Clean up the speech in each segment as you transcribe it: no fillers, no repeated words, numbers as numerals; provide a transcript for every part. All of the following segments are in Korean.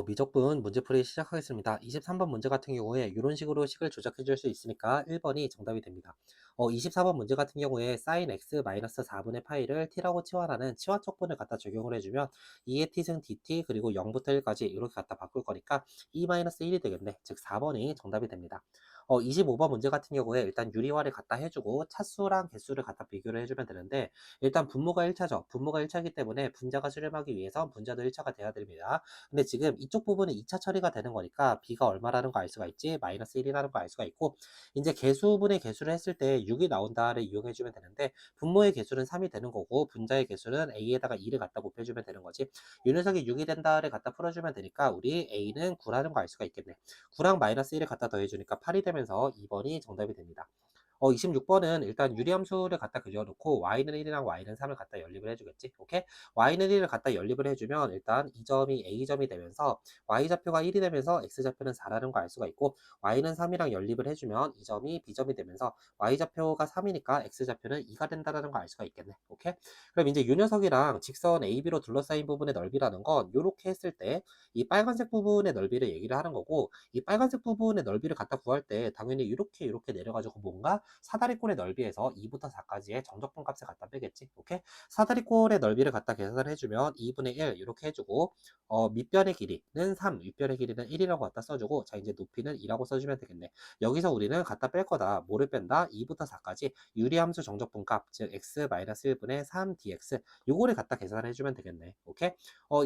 미적분 문제풀이 시작하겠습니다. 23번 문제 같은 경우에 이런 식으로 식을 조작해 줄 수 있으니까 1번이 정답이 됩니다. 24번 문제 같은 경우에 sin x 4분의 파이를 t라고 치환하는 치환적분을 갖다 적용을 해주면 2의 t승 dt 그리고 0부터 1까지 이렇게 갖다 바꿀 거니까 2-1이 되겠네. 즉 4번이 정답이 됩니다. 25번 문제 같은 경우에 일단 유리화를 갖다 해주고 차수랑 개수를 갖다 비교를 해주면 되는데 일단 분모가 1차죠. 분모가 1차이기 때문에 분자가 수렴하기 위해서 분자도 1차가 돼야 됩니다. 근데 지금 이쪽 부분은 2차 처리가 되는 거니까 b가 얼마라는 거 알 수가 있지, 마이너스 1이라는 거 알 수가 있고, 이제 개수분의 개수를 했을 때 6이 나온다를 이용해 주면 되는데 분모의 개수는 3이 되는 거고 분자의 개수는 a에다가 2를 갖다 곱해주면 되는 거지. 이 녀석이 6이 된다를 갖다 풀어주면 되니까 우리 a는 9라는 거 알 수가 있겠네. 9랑 마이너스 1을 갖다 더해주니까 8이 되면서 2번이 정답이 됩니다. 26번은 일단 유리함수를 갖다 그려놓고 y는 1이랑 y는 3을 갖다 연립을 해주겠지. 오케이? y는 1을 갖다 연립을 해주면 일단 이 점이 a점이 되면서 y좌표가 1이 되면서 x좌표는 4라는 거 알 수가 있고 y는 3이랑 연립을 해주면 이 점이 b점이 되면서 y좌표가 3이니까 x좌표는 2가 된다는 거 알 수가 있겠네. 오케이? 그럼 이제 이 녀석이랑 직선 AB로 둘러싸인 부분의 넓이라는 건 이렇게 했을 때 이 빨간색 부분의 넓이를 얘기를 하는 거고 이 빨간색 부분의 넓이를 갖다 구할 때 당연히 이렇게 내려가지고 뭔가 사다리꼴의 넓이에서 2부터 4까지의 정적분 값을 갖다 빼겠지. 오케이? 사다리꼴의 넓이를 갖다 계산을 해주면 2분의 1 이렇게 해주고 밑변의 길이는 3, 윗변의 길이는 1이라고 갖다 써주고 자 이제 높이는 2라고 써주면 되겠네. 여기서 우리는 갖다 뺄 거다. 뭐를 뺀다? 2부터 4까지 유리함수 정적분 값, 즉 x-1분의 3dx 요거를 갖다 계산을 해주면 되겠네. 오케이?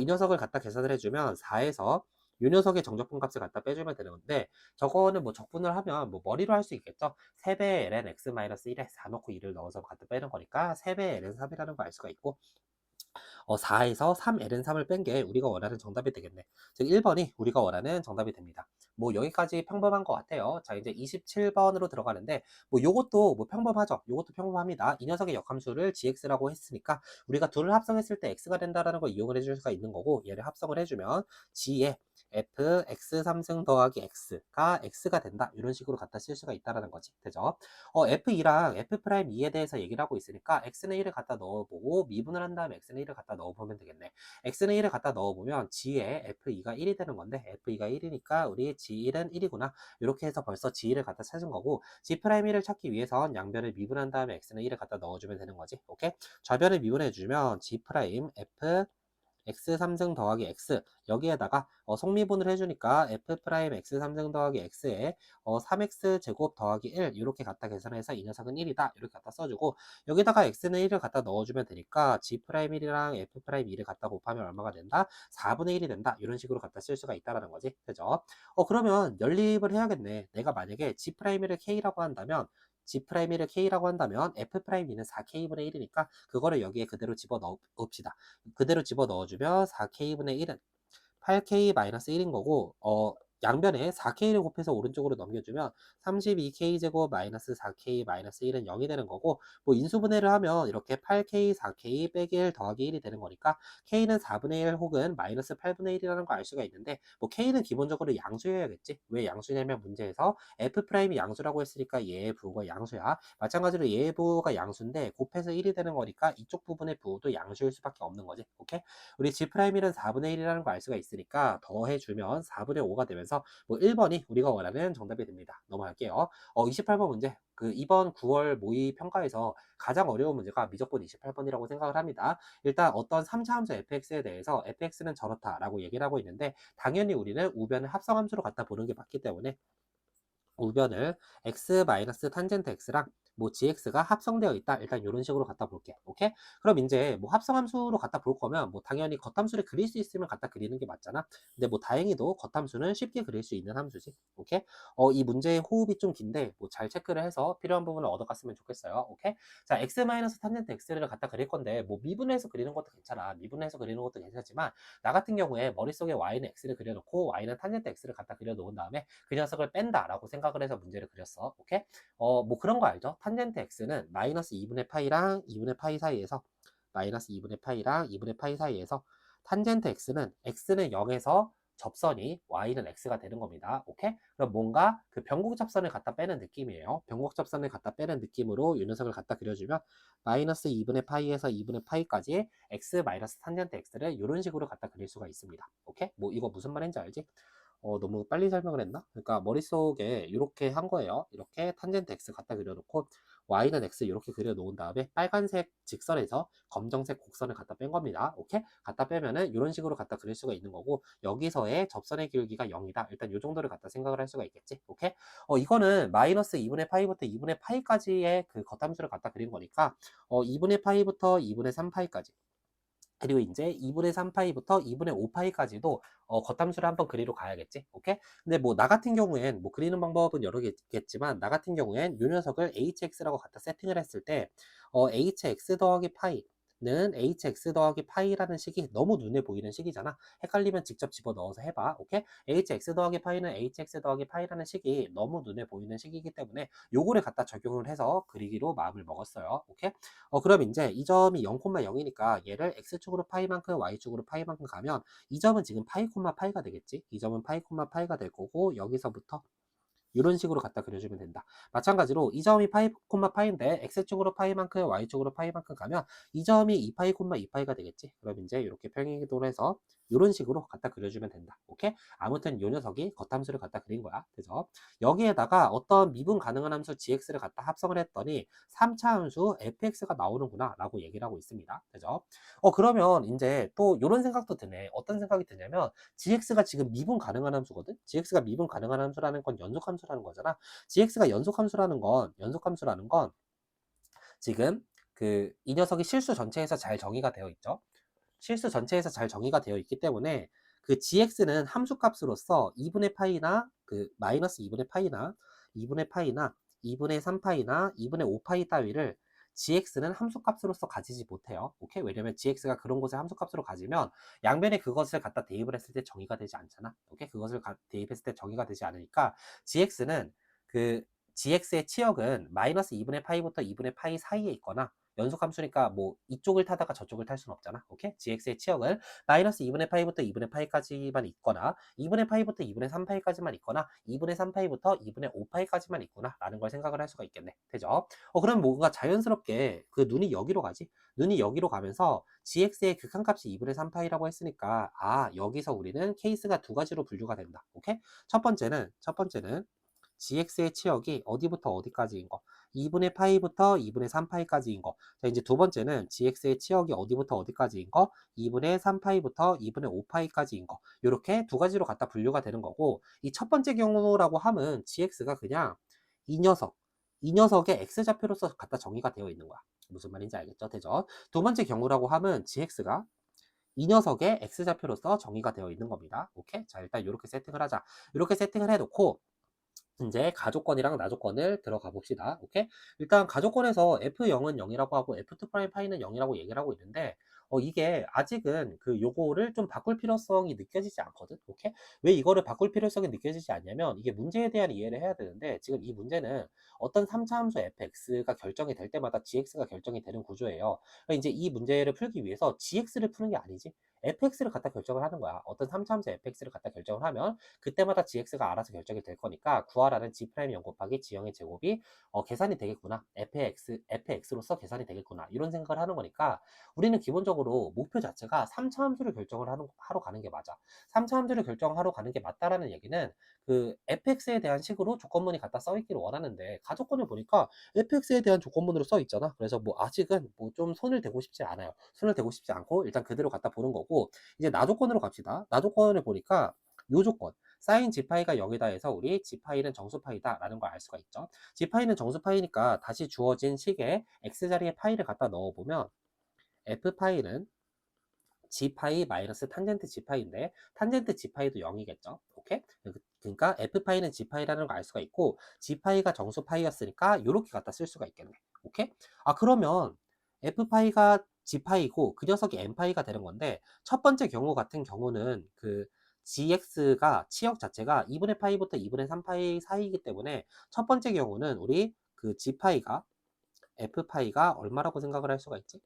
이 녀석을 갖다 계산을 해주면 4에서 요 녀석의 정적분 값을 갖다 빼주면 되는 건데 저거는 뭐 적분을 하면 뭐 머리로 할 수 있겠죠. 3배의 ln x-1에 4 넣고 2를 넣어서 갖다 빼는 거니까 3배의 ln 3이라는 거 알 수가 있고 4에서 3ln 3을 뺀 게 우리가 원하는 정답이 되겠네. 즉 1번이 우리가 원하는 정답이 됩니다. 뭐 여기까지 평범한 것 같아요. 자 이제 27번으로 들어가는데 뭐 요것도 뭐 평범하죠. 요것도 평범합니다. 이 녀석의 역함수를 gx라고 했으니까 우리가 둘을 합성했을 때 x가 된다라는 걸 이용을 해줄 수가 있는 거고 얘를 합성을 해주면 g에 f x 3승 더하기 x가 x가 된다 이런 식으로 갖다 쓸 수가 있다라는 거지. 되죠? f2랑 f'2에 대해서 얘기를 하고 있으니까 x는 1을 갖다 넣어보고 미분을 한 다음에 x는 1을 갖다 넣어보면 되겠네. x는 1을 갖다 넣어보면 g에 f2가 1이 되는 건데 f2가 1이니까 우리 g1은 1이구나. 이렇게 해서 벌써 g1을 갖다 찾은 거고 g'1을 찾기 위해선 양변을 미분한 다음에 x는 1을 갖다 넣어주면 되는 거지. 오케이? 좌변을 미분해주면 g' f x 3승 더하기 x 여기에다가 성미분을 해주니까 f 프라임 x 3승 더하기 x에 3x 제곱 더하기 1 이렇게 갖다 계산해서 이 녀석은 1이다 이렇게 갖다 써주고 여기다가 x는 1을 갖다 넣어주면 되니까 g 프라임 1이랑 f 프라임 2를 갖다 곱하면 얼마가 된다? 4분의 1이 된다 이런 식으로 갖다 쓸 수가 있다라는 거지. 그죠? 그러면 연립을 해야겠네. 내가 만약에 g 프라임 1을 k라고 한다면 G'1을 K라고 한다면 F'2는 4K분의 1이니까 그거를 여기에 그대로 집어넣읍시다. 그대로 집어넣어주면 4K분의 1은 8K-1인 거고 양변에 4K를 곱해서 오른쪽으로 넘겨주면 32K제곱 마이너스 4K 마이너스 1은 0이 되는 거고 뭐 인수분해를 하면 이렇게 8K 4K 빼기 1 더하기 1이 되는 거니까 K는 4분의 1 혹은 마이너스 8분의 1이라는 거 알 수가 있는데 뭐 K는 기본적으로 양수여야겠지. 왜 양수냐면 문제에서 F'이 양수라고 했으니까 얘의 부호가 양수야. 마찬가지로 얘의 부호가 양수인데 곱해서 1이 되는 거니까 이쪽 부분의 부호도 양수일 수밖에 없는 거지. 오케이? 우리 G'1은 4분의 1이라는 거 알 수가 있으니까 더해주면 4분의 5가 되면서 뭐 1번이 우리가 원하는 정답이 됩니다. 넘어갈게요. 28번 문제. 그 이번 9월 모의 평가에서 가장 어려운 문제가 미적분 28번이라고 생각을 합니다. 일단 어떤 3차 함수 fx에 대해서 fx는 저렇다라고 얘기를 하고 있는데 당연히 우리는 우변을 합성함수로 갖다 보는 게 맞기 때문에 우변을 x 탄젠트 x랑 뭐 gx가 합성되어 있다. 일단 이런 식으로 갖다 볼게. 오케이? 그럼 이제 뭐 합성함수로 갖다 볼 거면 뭐 당연히 겉함수를 그릴 수 있으면 갖다 그리는 게 맞잖아. 근데 뭐 다행히도 겉함수는 쉽게 그릴 수 있는 함수지. 오케이? 이 문제의 호흡이 좀 긴데 뭐 잘 체크를 해서 필요한 부분을 얻어갔으면 좋겠어요. 오케이? 자, x 탄젠트 x를 갖다 그릴 건데 뭐 미분해서 그리는 것도 괜찮아. 미분해서 그리는 것도 괜찮지만 나 같은 경우에 머릿속에 y는 x를 그려놓고 y는 탄젠트 x를 갖다 그려놓은 다음에 그 녀석을 뺀다라고 생각을 해서 문제를 그렸어. 오케이? 뭐 그런 거 알죠? 탄젠트 x는 마이너스 2분의 파이랑 2분의 파이 사이에서 마이너스 2분의 파이랑 2분의 파이 사이에서 탄젠트 x는 0에서 접선이 y는 x가 되는 겁니다. 오케이? 그럼 뭔가 그 변곡 접선을 갖다 빼는 느낌이에요. 변곡 접선을 갖다 빼는 느낌으로 요 녀석을 갖다 그려주면 마이너스 2분의 파이에서 2분의 파이까지 x 마이너스 탄젠트 x를 이런 식으로 갖다 그릴 수가 있습니다. 오케이? 뭐 이거 무슨 말인지 알지? 너무 빨리 설명을 했나? 그러니까 머릿속에 이렇게 한 거예요. 이렇게 탄젠트 x 갖다 그려놓고 y는 x 이렇게 그려놓은 다음에 빨간색 직선에서 검정색 곡선을 갖다 뺀 겁니다. 오케이? 갖다 빼면은 이런 식으로 갖다 그릴 수가 있는 거고 여기서의 접선의 기울기가 0이다. 일단 이 정도를 갖다 생각을 할 수가 있겠지. 오케이? 이거는 마이너스 2분의 파이부터 2분의 파이까지의 그 겉함수를 갖다 그린 거니까 2분의 파이부터 2분의 3파이까지 그리고 이제 2분의 3파이부터 2분의 5파이까지도 겉함수를 한번 그리러 가야겠지. 오케이? 근데 뭐 나 같은 경우엔 뭐 그리는 방법은 여러 개 있겠지만 나 같은 경우엔 요 녀석을 hx라고 갖다 세팅을 했을 때 hx 더하기 파이 는 hx 더하기 파이라는 식이 너무 눈에 보이는 식이잖아. 헷갈리면 직접 집어넣어서 해봐. 오케이? hx 더하기 파이는 hx 더하기 파이라는 식이 너무 눈에 보이는 식이기 때문에 요거를 갖다 적용을 해서 그리기로 마음을 먹었어요. 오케이? 그럼 이제 이 점이 0,0이니까 얘를 x축으로 파이만큼 y축으로 파이만큼 가면 이 점은 지금 파이, 파이가 되겠지. 이 점은 파이, 파이가 될 거고 여기서부터 이런 식으로 갖다 그려주면 된다. 마찬가지로 이 점이 파이, 파이인데 x축으로 파이만큼 y축으로 파이만큼 가면 이 점이 2파이, 2파이가 되겠지. 그럼 이제 이렇게 평행이동을 해서 이런 식으로 갖다 그려주면 된다. 오케이? 아무튼 요 녀석이 겉함수를 갖다 그린 거야. 그죠? 여기에다가 어떤 미분 가능한 함수 gx를 갖다 합성을 했더니 3차 함수 fx가 나오는구나 라고 얘기를 하고 있습니다. 그죠? 그러면 이제 또 이런 생각도 드네. 어떤 생각이 드냐면 gx가 지금 미분 가능한 함수거든? gx가 미분 가능한 함수라는 건 연속함수라는 거잖아. gx가 연속함수라는 건 지금 그 이 녀석이 실수 전체에서 잘 정의가 되어 있죠. 실수 전체에서 잘 정의가 되어 있기 때문에 그 gx는 함수값으로서 2분의 파이나 그 마이너스 2분의 파이나 2분의 파이나 2분의 3파이나 2분의 5파이 따위를 gx는 함수값으로서 가지지 못해요. 오케이? 왜냐면 gx가 그런 곳에 함수값으로 가지면 양변에 그것을 갖다 대입을 했을 때 정의가 되지 않잖아. 오케이? 그것을 대입했을 때 정의가 되지 않으니까 gx는 그 gx의 치역은 마이너스 2분의 파이부터 2분의 파이 사이에 있거나 연속함수니까 뭐 이쪽을 타다가 저쪽을 탈 수는 없잖아. 오케이? gx의 치역은 마이너스 2분의 파이부터 2분의 파이까지만 있거나 2분의 파이부터 2분의 3파이까지만 있거나 2분의 3파이부터 2분의 5파이까지만 있구나 라는 걸 생각을 할 수가 있겠네. 되죠? 그럼 뭔가 자연스럽게 그 눈이 여기로 가지? 눈이 여기로 가면서 gx의 극한값이 2분의 3파이라고 했으니까 여기서 우리는 케이스가 두 가지로 분류가 된다. 오케이? 첫 번째는 gx의 치역이 어디부터 어디까지인 거 2분의 파이부터 2분의 3파이까지인 거. 자, 이제 두 번째는 gx의 치역이 어디부터 어디까지인 거 2분의 3파이부터 2분의 5파이까지인 거. 이렇게 두 가지로 갖다 분류가 되는 거고 이 첫 번째 경우라고 하면 gx가 그냥 이 녀석 이 녀석의 x좌표로서 갖다 정의가 되어 있는 거야. 무슨 말인지 알겠죠? 되죠? 두 번째 경우라고 하면 gx가 이 녀석의 x좌표로서 정의가 되어 있는 겁니다. 오케이? 자, 일단 이렇게 세팅을 하자. 이렇게 세팅을 해놓고 이제 가족권이랑 나족권을 들어가 봅시다. 오케이? 일단 가족권에서 F0은 0이라고 하고 F2' 파이는 0이라고 얘기를 하고 있는데 이게 아직은 그 요거를 좀 바꿀 필요성이 느껴지지 않거든. 오케이? 왜 이거를 바꿀 필요성이 느껴지지 않냐면 이게 문제에 대한 이해를 해야 되는데 지금 이 문제는 어떤 3차 함수 fx가 결정이 될 때마다 gx가 결정이 되는 구조예요. 그러니까 이제 이 문제를 풀기 위해서 gx를 푸는 게 아니지. fx를 갖다 결정을 하는 거야. 어떤 3차 함수 fx를 갖다 결정을 하면 그때마다 gx가 알아서 결정이 될 거니까 구하라는 g'0 곱하기 g형의 제곱이 계산이 되겠구나. fx로서 계산이 되겠구나. 이런 생각을 하는 거니까 우리는 기본적으로 목표 자체가 3차 함수를 결정을 하러 가는 게 맞아. 3차 함수를 결정하러 가는 게 맞다라는 얘기는 그 fx에 대한 식으로 조건문이 갖다 써 있기를 원하는데 가조건을 보니까 fx에 대한 조건문으로 써 있잖아. 그래서 뭐 아직은 뭐 좀 손을 대고 싶지 않아요. 손을 대고 싶지 않고 일단 그대로 갖다 보는 거고 이제 나조건으로 갑시다. 나조건을 보니까 요 조건 사인 g파이가 0이다 해서 우리 g파이는 정수파이다 라는 걸 알 수가 있죠. g파이는 정수파이니까 다시 주어진 식에 x자리에 파이를 갖다 넣어보면 f파이는 g파이 마이너스 탄젠트 g파이인데 탄젠트 g파이도 0이겠죠. 오케이? 그러니까 f파이는 g파이라는 걸 알 수가 있고 g파이가 정수파이였으니까 이렇게 갖다 쓸 수가 있겠네. 오케이? 그러면 f파이가 g파이고 그 녀석이 n파이가 되는 건데 첫 번째 경우 같은 경우는 그 gx가 치역 자체가 2분의 파이부터 2분의 3파이 사이이기 때문에 첫 번째 경우는 우리 그 g파이가 f파이가 얼마라고 생각을 할 수가 있지?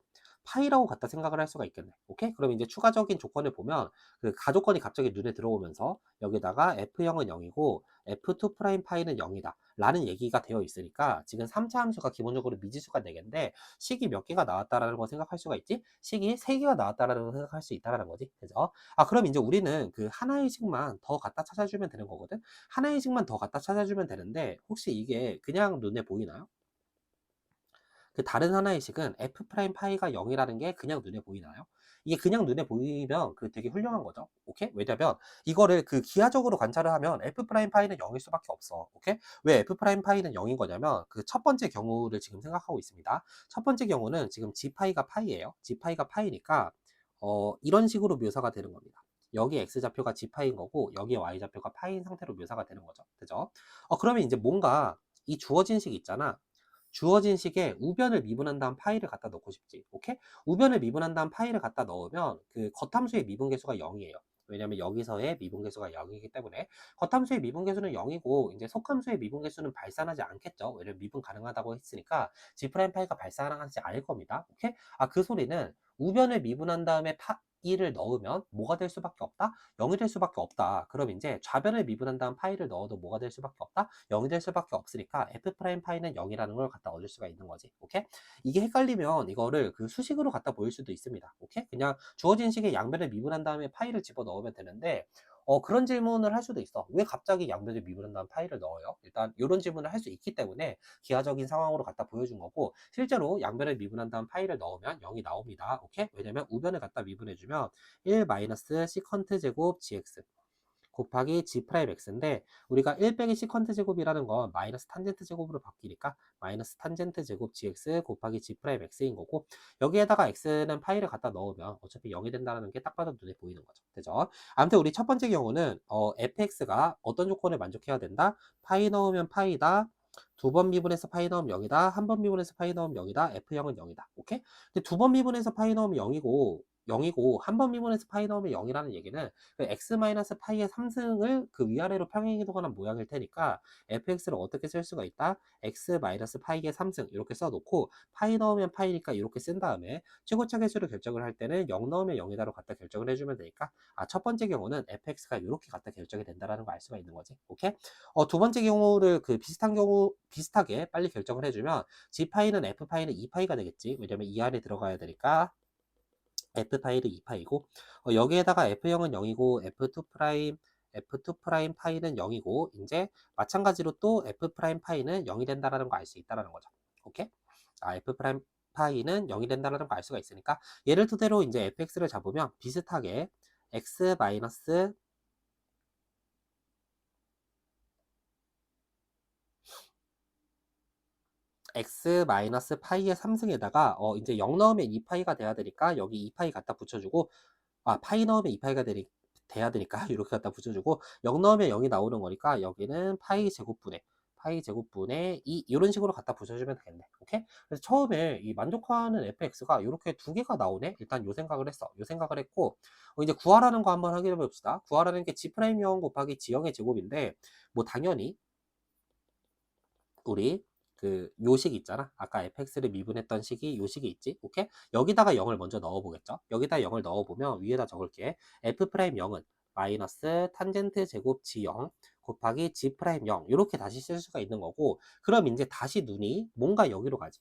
파이라고 갖다 생각을 할 수가 있겠네. 오케이? 그럼 이제 추가적인 조건을 보면 그 가조건이 갑자기 눈에 들어오면서 여기다가 F형은 0이고 F2 프라임 파이는 0이다. 라는 얘기가 되어 있으니까 지금 3차 함수가 기본적으로 미지수가 4개인데 식이 몇 개가 나왔다라는 거 생각할 수가 있지? 식이 3개가 나왔다라는 거 생각할 수 있다라는 거지. 그죠? 그럼 이제 우리는 그 하나의 식만 더 갖다 찾아주면 되는 거거든? 하나의 식만 더 갖다 찾아주면 되는데 혹시 이게 그냥 눈에 보이나요? 그 다른 하나의 식은 f 프라임 파이가 0이라는 게 그냥 눈에 보이나요? 이게 그냥 눈에 보이면 그 되게 훌륭한 거죠. 오케이? 왜냐면 이거를 그 기하적으로 관찰을 하면 f 프라임 파이는 0일 수밖에 없어. 오케이? 왜 f 프라임 파이는 0인 거냐면 그 첫 번째 경우를 지금 생각하고 있습니다. 첫 번째 경우는 지금 g 파이가 파이예요. g 파이가 파이니까 이런 식으로 묘사가 되는 겁니다. 여기 x좌표가 g 파이인 거고 여기 y좌표가 파이인 상태로 묘사가 되는 거죠. 그죠? 그러면 이제 뭔가 이 주어진 식 있잖아. 주어진 식에 우변을 미분한 다음 파이를 갖다 넣고 싶지. 오케이? 우변을 미분한 다음 파이를 갖다 넣으면 그 겉함수의 미분계수가 0이에요. 왜냐면 여기서의 미분계수가 0이기 때문에 겉함수의 미분계수는 0이고 이제 속함수의 미분계수는 발산하지 않겠죠. 왜냐면 미분 가능하다고 했으니까 G 프라임 파이가 발산하지 않을 겁니다. 오케이? 그 소리는 우변을 미분한 다음에 파이를 넣으면 뭐가 될 수밖에 없다? 0이 될 수밖에 없다. 그럼 이제 좌변을 미분한 다음 파이를 넣어도 뭐가 될 수밖에 없다? 0이 될 수밖에 없으니까 f 프라임 파이는 0이라는 걸 갖다 얻을 수가 있는 거지. 오케이? 이게 헷갈리면 이거를 그 수식으로 갖다 보일 수도 있습니다. 오케이? 그냥 주어진 식의 양변을 미분한 다음에 파이를 집어 넣으면 되는데 그런 질문을 할 수도 있어. 왜 갑자기 양변을 미분한 다음 파이를 넣어요? 일단 이런 질문을 할 수 있기 때문에 기하적인 상황으로 갖다 보여준 거고 실제로 양변을 미분한 다음 파이를 넣으면 0이 나옵니다. 오케이? 왜냐면 우변을 갖다 미분해주면 1 마이너스 시컨트 제곱 gx 곱하기 g 프라임 x인데 우리가 1 빼기 시컨트 제곱이라는 건 마이너스 탄젠트 제곱으로 바뀌니까 마이너스 탄젠트 제곱 gx 곱하기 g 프라임 x인 거고 여기에다가 x는 파이를 갖다 넣으면 어차피 0이 된다는 게 딱 봐도 눈에 보이는 거죠. 그죠? 아무튼 우리 첫 번째 경우는 fx가 어떤 조건을 만족해야 된다? 파이 넣으면 파이다. 두 번 미분해서 파이 넣으면 0이다. 한 번 미분해서 파이 넣으면 0이다. F형은 0이다. 오케이? 근데 두 번 미분해서 파이 넣으면 0이고 한 번 미분해서 파이 넣으면 0이라는 얘기는 그 x-파이의 3승을 그 위아래로 평행이동하는 모양일 테니까 fx를 어떻게 쓸 수가 있다? x-파이의 3승 이렇게 써놓고 파이 넣으면 파이니까 이렇게 쓴 다음에 최고차 계수를 결정을 할 때는 0 넣으면 0이다로 갖다 결정을 해주면 되니까 첫 번째 경우는 fx가 이렇게 갖다 결정이 된다라는 걸 알 수가 있는 거지. 오케이? 두 번째 경우를 그 비슷한 경우 비슷하게 빨리 결정을 해주면 g파이는 f파이는 2파이가 되겠지. 왜냐면 이 안에 들어가야 되니까 f파이는 2파이고 여기에다가 f형은 0이고 f2 프라임 파이는 0이고 이제 마찬가지로 또 f 프라임 파이는 0이 된다라는 거 알 수 있다라는 거죠. 오케이? f 프라임 파이는 0이 된다라는 거 알 수가 있으니까 예를 토대로 이제 fx를 잡으면 비슷하게 x 마이너스 x 마이너스 파이의 3승에다가 이제 0 넣으면 2파이가 돼야 되니까 여기 2파이 갖다 붙여주고 파이 넣으면 2파이가 돼야 되니까 이렇게 갖다 붙여주고 0 넣으면 0이 나오는 거니까 여기는 파이 제곱분의 2 이런 식으로 갖다 붙여주면 되겠네. 오케이? 그래서 처음에 이 만족하는 fx가 이렇게 두 개가 나오네. 일단 요 생각을 했어. 요 생각을 했고 이제 구하라는 거 한번 확인해 봅시다. 구하라는 게 g 프라임 0 곱하기 g형의 제곱인데 뭐 당연히 우리 그 요식 있잖아. 아까 fx를 미분했던 식이 요식이 있지. 오케이? 여기다가 0을 먼저 넣어 보겠죠. 여기다 0을 넣어 보면 위에다 적을게. f 프라임 0은 마이너스 탄젠트 제곱 g0 곱하기 g 프라임 0 이렇게 다시 쓸 수가 있는 거고 그럼 이제 다시 눈이 뭔가 여기로 가지.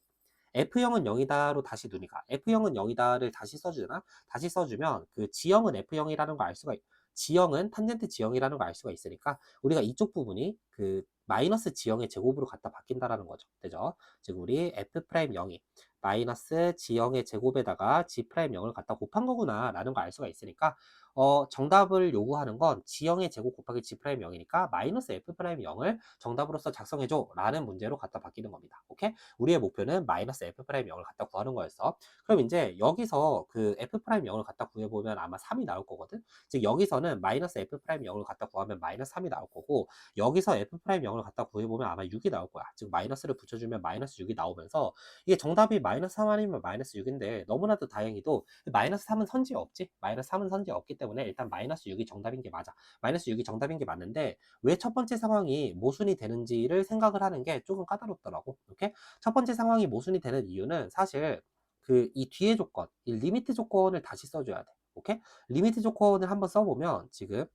F형은 0이다로 다시 눈이 가. F형은 0이다를 다시 써주나? 다시 써주면 그 G형은 F형이라는 걸 알 수가 G형은 탄젠트 G형이라는 걸 알 수가 있으니까 우리가 이쪽 부분이 그 마이너스 G형의 제곱으로 갖다 바뀐다라는 거죠. 되죠? 즉 우리 F 프라임 0이 마이너스 G형의 제곱에다가 G 프라임 0을 갖다 곱한 거구나 라는 걸 알 수가 있으니까 정답을 요구하는 건 G형의 제곱 곱하기 G 프라임 0이니까 마이너스 F 프라임 0을 정답으로서 작성해줘 라는 문제로 갖다 바뀌는 겁니다. 오케이? 우리의 목표는 마이너스 f 프라임 0을 갖다 구하는 거였어. 그럼 이제 여기서 그 f 프라임 0을 갖다 구해보면 아마 3이 나올 거거든. 즉 여기서는 마이너스 f 프라임 0을 갖다 구하면 마이너스 3이 나올 거고 여기서 f 프라임 0을 갖다 구해보면 아마 6이 나올 거야. 즉 마이너스를 붙여주면 마이너스 6이 나오면서 이게 정답이 마이너스 3 아니면 마이너스 6인데 너무나도 다행히도 마이너스 3은 선지에 없지. 마이너스 3은 선지에 없기 때문에 일단 마이너스 6이 정답인 게 맞아. 마이너스 6이 정답인 게 맞는데 왜 첫 번째 상황이 모순이 되는지를 생각을 하는 게 조금 까다롭더라고. 이렇게 첫 번째 상황이 모순이 되는 이유는 사실 그 이 뒤에 조건, 이 리미트 조건을 다시 써줘야 돼. 오케이? 리미트 조건을 한번 써보면 지금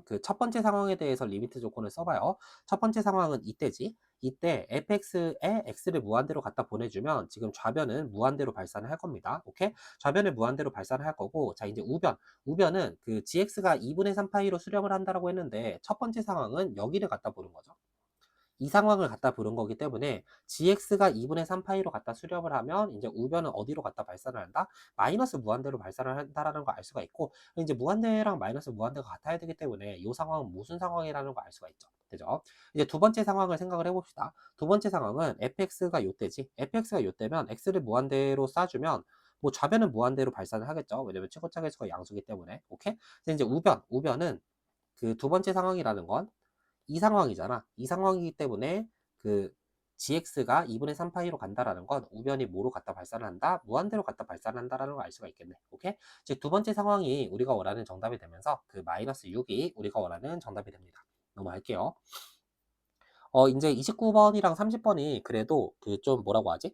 그 첫 번째 상황에 대해서 리미트 조건을 써봐요. 첫 번째 상황은 이때지. 이때 fx에 x를 무한대로 갖다 보내주면 지금 좌변은 무한대로 발산을 할 겁니다. 오케이? 좌변을 무한대로 발산을 할 거고, 자, 이제 우변은 그 gx가 2분의 3파이로 수렴을 한다라고 했는데, 첫 번째 상황은 여기를 갖다 보는 거죠. 이 상황을 갖다 부른 거기 때문에 gx가 2분의 3파이로 갖다 수렴을 하면 이제 우변은 어디로 갖다 발산을 한다? 마이너스 무한대로 발산을 한다라는 거 알 수가 있고, 이제 무한대랑 마이너스 무한대가 같아야 되기 때문에 이 상황은 무슨 상황이라는 거 알 수가 있죠. 되죠? 이제 두 번째 상황을 생각을 해봅시다. 두 번째 상황은 fx가 요때지. fx가 요때면 x를 무한대로 쏴주면 뭐 좌변은 무한대로 발산을 하겠죠. 왜냐면 최고차 계수가 양수기 때문에. 오케이? 이제 우변은 그 두 번째 상황이라는 건 이 상황이잖아. 이 상황이기 때문에 그 gx가 2분의 3파이로 간다라는 건 우변이 뭐로 갖다 발산을 한다? 무한대로 갖다 발산을 한다라는 걸 알 수가 있겠네. 오케이? 즉 두 번째 상황이 우리가 원하는 정답이 되면서 그 마이너스 6이 우리가 원하는 정답이 됩니다. 넘어갈게요. 이제 29번이랑 30번이 그래도 그 좀 뭐라고 하지?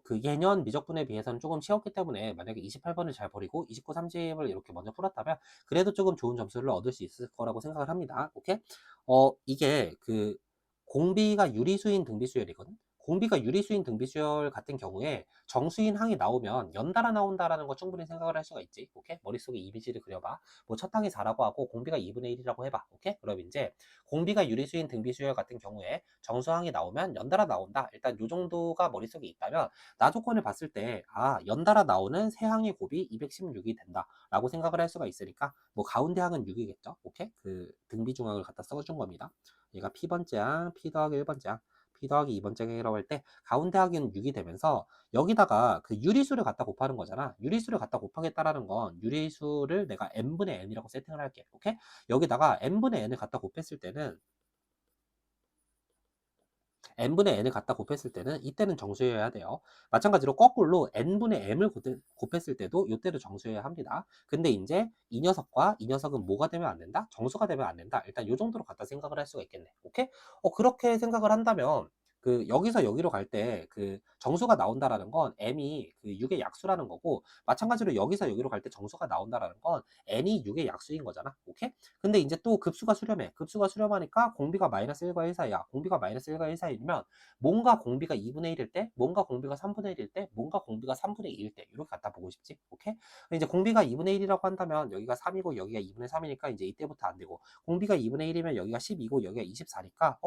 그 예년 미적분에 비해서는 조금 쉬웠기 때문에 만약에 28번을 잘 버리고 29, 30을 이렇게 먼저 풀었다면 그래도 조금 좋은 점수를 얻을 수 있을 거라고 생각을 합니다. 오케이? 이게 그 공비가 유리수인 등비수열이거든. 공비가 유리수인 등비수열 같은 경우에 정수인 항이 나오면 연달아 나온다라는 거 충분히 생각을 할 수가 있지. 오케이? 머릿속에 이미지를 그려봐. 뭐 첫 항이 4라고 하고 공비가 2분의 1이라고 해봐. 오케이? 그럼 이제 공비가 유리수인 등비수열 같은 경우에 정수항이 나오면 연달아 나온다. 일단 요 정도가 머릿속에 있다면 나 조건을 봤을 때 연달아 나오는 세 항의 곱이 216이 된다라고 생각을 할 수가 있으니까 뭐 가운데 항은 6이겠죠. 오케이? 그 등비중항을 갖다 써준 겁니다. 얘가 P번째 항, P 더하기 1번째 항, P 더하기 2번째 항이라고 할 때 가운데 항은 6이 되면서 여기다가 그 유리수를 갖다 곱하는 거잖아. 유리수를 갖다 곱하겠다라는 건 유리수를 내가 n분의 n이라고 세팅을 할게. 오케이? 여기다가 n분의 n을 갖다 곱했을 때는 n분의 n을 갖다 곱했을 때는 이때는 정수여야 돼요. 마찬가지로 거꾸로 n분의 m을 곱했을 때도 이때도 정수여야 합니다. 근데 이제 이 녀석과 이 녀석은 뭐가 되면 안 된다? 정수가 되면 안 된다. 일단 이 정도로 갖다 생각을 할 수가 있겠네. 오케이? 그렇게 생각을 한다면 그 여기서 여기로 갈 때 그 정수가 나온다라는 건 m이 그 6의 약수라는 거고, 마찬가지로 여기서 여기로 갈 때 정수가 나온다라는 건 n이 6의 약수인 거잖아. 오케이? 근데 이제 또 급수가 수렴해. 급수가 수렴하니까 공비가 마이너스 1과 1 사이야. 공비가 마이너스 1과 1 사이면 뭔가 공비가 2분의 1일 때, 뭔가 공비가 3분의 1일 때, 뭔가 공비가 3분의 2일 때 이렇게 갖다 보고 싶지. 오케이? 이제 공비가 2분의 1이라고 한다면 여기가 3이고 여기가 2분의 3이니까 이제 이때부터 안 되고, 공비가 2분의 1이면 여기가 12고 여기가 24니까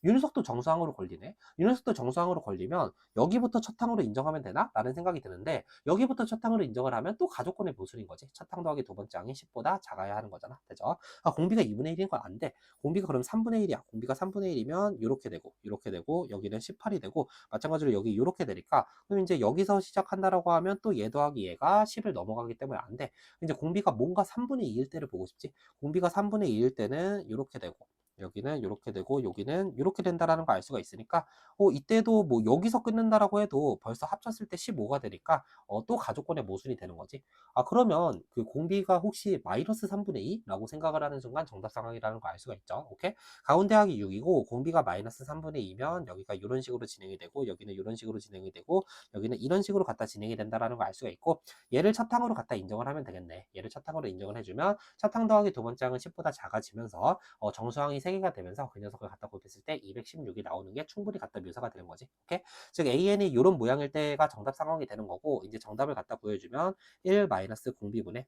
이 녀석도 정수항으로 걸리네. 이 녀석도 정수항으로 걸리면 여기부터 첫 항으로 인정하면 되나? 라는 생각이 드는데, 여기부터 첫 항으로 인정을 하면 또 가족권의 모순인 거지. 첫 항 더하기 두 번째 항이 10보다 작아야 하는 거잖아. 되죠? 공비가 2분의 1인 건 안 돼. 공비가 그럼 3분의 1이야. 공비가 3분의 1이면 이렇게 되고 여기는 18이 되고, 마찬가지로 여기 이렇게 되니까 그럼 이제 여기서 시작한다라고 하면 또 얘 더하기 얘가 10을 넘어가기 때문에 안 돼. 이제 공비가 뭔가 3분의 2일 때를 보고 싶지. 공비가 3분의 2일 때는 이렇게 되고, 여기는 이렇게 되고 여기는 이렇게 된다라는 거 알 수가 있으니까 이때도 뭐 여기서 끊는다라고 해도 벌써 합쳤을 때 15가 되니까 또 가족권의 모순이 되는 거지. 그러면 그 공비가 혹시 마이너스 3분의 2라고 생각을 하는 순간 정답 상황이라는 거 알 수가 있죠. 오케이? 가운데 항이 6이고 공비가 마이너스 3분의 2면 여기가 이런 식으로 진행이 되고 여기는 이런 식으로 진행이 되고 여기는 이런 식으로 갖다 진행이 된다라는 거 알 수가 있고, 얘를 첫 항으로 갖다 인정을 하면 되겠네. 얘를 첫 항으로 인정을 해주면 첫 항 더하기 두 번째 항은 10보다 작아지면서 정수항이 3개가 되면서 그 녀석을 갖다 곱했을 때 216이 나오는 게 충분히 갖다 묘사가 되는 거지. 오케이? 즉 AN이 이런 모양일 때가 정답 상황이 되는 거고, 이제 정답을 갖다 보여주면 1 마이너스 공비분의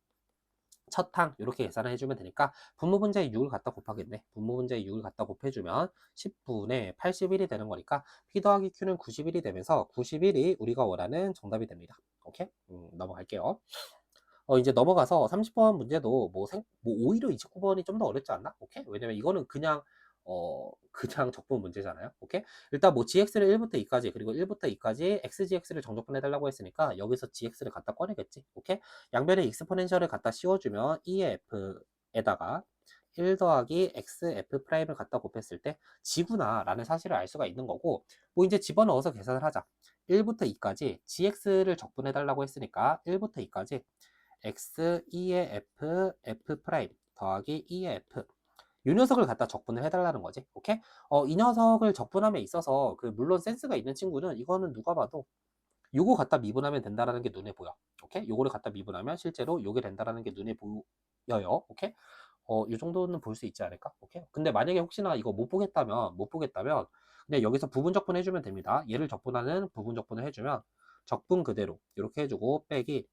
첫 항 이렇게 계산을 해주면 되니까 분모분자의 6을 갖다 곱하겠네. 분모분자의 6을 갖다 곱해주면 10분의 81이 되는 거니까 P 더하기 Q는 91이 되면서 91이 우리가 원하는 정답이 됩니다. 오케이? 넘어갈게요. 이제 넘어가서 30번 문제도 뭐 오히려 29번이 좀 더 어렵지 않나? 오케이? 왜냐면 이거는 그냥 적분 문제잖아요. 오케이? 일단 뭐 gx를 1부터 2까지, 그리고 1부터 2까지 xgx를 정적분 해달라고 했으니까 여기서 gx를 갖다 꺼내겠지. 오케이? 양변에 익스포넨셜을 갖다 씌워주면 2의 f에다가 1 더하기 xf 프라임을 갖다 곱했을 때 지구나 라는 사실을 알 수가 있는 거고, 뭐 이제 집어넣어서 계산을 하자. 1부터 2까지 gx를 적분해달라고 했으니까 1부터 2까지 x 2의 f 프라임 더하기 2의 f 이 녀석을 갖다 적분을 해달라는 거지. 오케이? 이 녀석을 적분함에 있어서 물론 센스가 있는 친구는 이거는 누가 봐도 요거 갖다 미분하면 된다라는 게 눈에 보여. 오케이? 요거를 갖다 미분하면 실제로 요게 된다라는 게 눈에 보여요. 오케이? 요 정도는 볼 수 있지 않을까? 오케이? 근데 만약에 혹시나 이거 못 보겠다면 그냥 여기서 부분 적분 해주면 됩니다. 얘를 적분하는 부분 적분을 해주면 적분 그대로 이렇게 해주고 빼기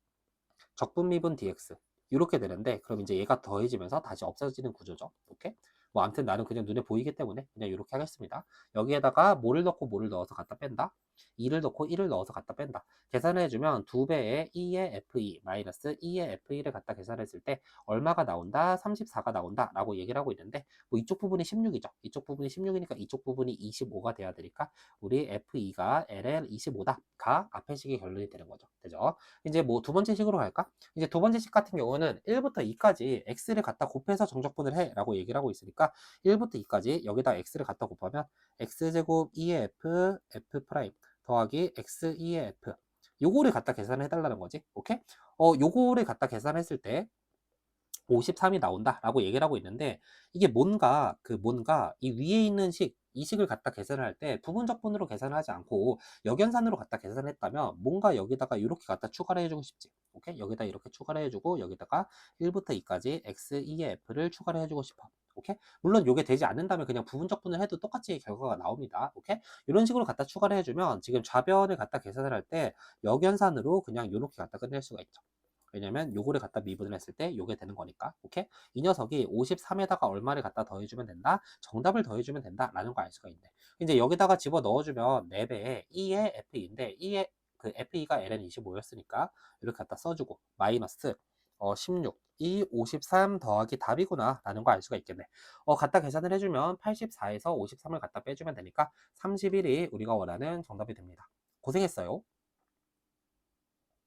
적분 미분 dx 이렇게 되는데, 그럼 이제 얘가 더해지면서 다시 없어지는 구조죠. 오케이? 뭐 아무튼 나는 그냥 눈에 보이기 때문에 그냥 이렇게 하겠습니다. 여기에다가 뭐를 넣고 뭐를 넣어서 갖다 뺀다. 2를 넣고 1을 넣어서 갖다 뺀다. 계산을 해주면 2배의 2의 fe 마이너스 2의 fe 를 갖다 계산했을 때 얼마가 나온다? 34가 나온다 라고 얘기를 하고 있는데, 뭐 이쪽 부분이 16이죠. 이쪽 부분이 16이니까 이쪽 부분이 25가 돼야 되니까 우리 fe가 ln 25다가 앞에 식의 결론이 되는 거죠. 되죠? 이제 뭐 두 번째 식으로 갈까? 이제 두 번째 식 같은 경우는 1부터 2까지 x를 갖다 곱해서 정적분을 해 라고 얘기를 하고 있으니까 1부터 2까지 여기다 x를 갖다 곱하면 x제곱 2의 f f 프라임 더하기 x 2의 f 요거를 갖다 계산해 달라는 거지. 오케이? 요거를 갖다 계산했을 때 53이 나온다라고 얘기를 하고 있는데, 이게 뭔가 이 위에 있는 이 식을 갖다 계산을 할 때 부분적분으로 계산을 하지 않고 역연산으로 갖다 계산했다면 뭔가 여기다가 이렇게 갖다 추가를 해주고 싶지. 오케이? 여기다 이렇게 추가를 해주고 여기다가 1부터 2까지 x, 2의 f를 추가를 해주고 싶어. 오케이? 물론 이게 되지 않는다면 그냥 부분적분을 해도 똑같이 결과가 나옵니다. 오케이? 이런 식으로 갖다 추가를 해주면 지금 좌변을 갖다 계산을 할 때 역연산으로 그냥 이렇게 갖다 끝낼 수가 있죠. 왜냐면 요거를 갖다 미분을 했을 때 요게 되는 거니까. 오케이? 이 녀석이 53에다가 얼마를 갖다 더해주면 된다? 정답을 더해주면 된다 라는 거 알 수가 있네. 이제 여기다가 집어 넣어주면 4배에 2의 FE인데 2의 그 FE가 ln 25였으니까 이렇게 갖다 써주고 마이너스 16 이 53 더하기 답이구나 라는 거 알 수가 있겠네. 갖다 계산을 해주면 84에서 53을 갖다 빼주면 되니까 31이 우리가 원하는 정답이 됩니다. 고생했어요.